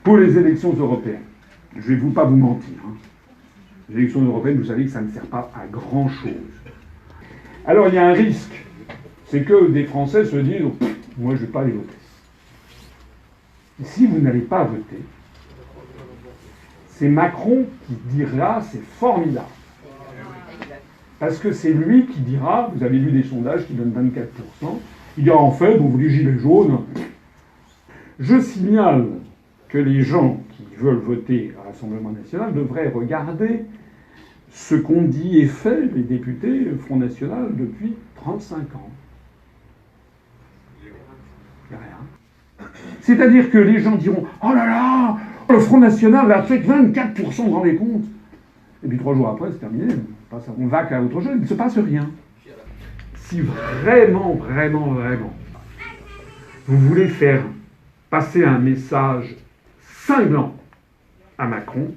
pour les élections européennes. Je ne vais pas vous mentir. Les élections européennes, vous savez que ça ne sert pas à grand-chose. Alors il y a un risque, c'est que des Français se disent oh, « moi je ne vais pas aller voter ». Si vous n'allez pas voter, c'est Macron qui dira « c'est formidable ». Parce que c'est lui qui dira, vous avez vu des sondages qui donnent 24%, il dira en fait, bon, vous les gilets jaunes. Je signale que les gens qui veulent voter à l'Assemblée nationale devraient regarder ce qu'ont dit et fait les députés Front National depuis 35 ans. Il n'y a rien. C'est-à-dire que les gens diront « oh là là, le Front National a fait 24%, vous rendez compte ?» Et puis 3 jours après, c'est terminé. On va qu'à autre chose, il ne se passe rien. Si vraiment, vraiment, vraiment, vous voulez faire passer un message cinglant à Macron,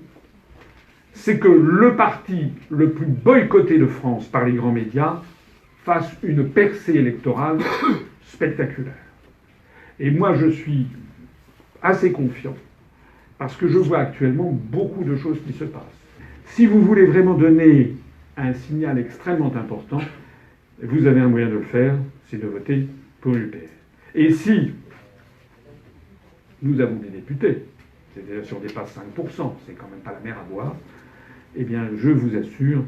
c'est que le parti le plus boycotté de France par les grands médias fasse une percée électorale spectaculaire. Et moi, je suis assez confiant, parce que je vois actuellement beaucoup de choses qui se passent. Si vous voulez vraiment donner un signal extrêmement important, vous avez un moyen de le faire, c'est de voter pour l'UPR. Et si nous avons des députés, c'est-à-dire si on dépasse 5%, c'est quand même pas la mer à boire, eh bien je vous assure,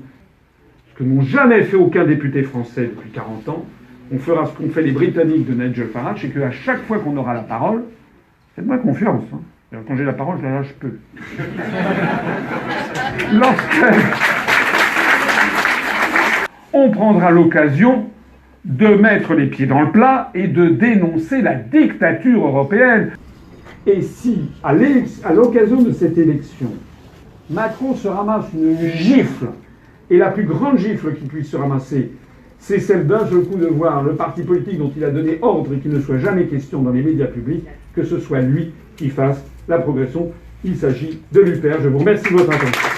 ce que n'ont jamais fait aucun député français depuis 40 ans, on fera ce qu'ont fait les Britanniques de Nigel Farage, et qu'à chaque fois qu'on aura la parole, faites-moi confiance, hein. Quand j'ai la parole, je la lâche peu. On prendra l'occasion de mettre les pieds dans le plat et de dénoncer la dictature européenne. Et si, à l'occasion de cette élection, Macron se ramasse une gifle, et la plus grande gifle qu'il puisse se ramasser, c'est celle d'un seul coup de voir le parti politique dont il a donné ordre et qu'il ne soit jamais question dans les médias publics, que ce soit lui qui fasse la progression. Il s'agit de l'UPR. Je vous remercie de votre attention.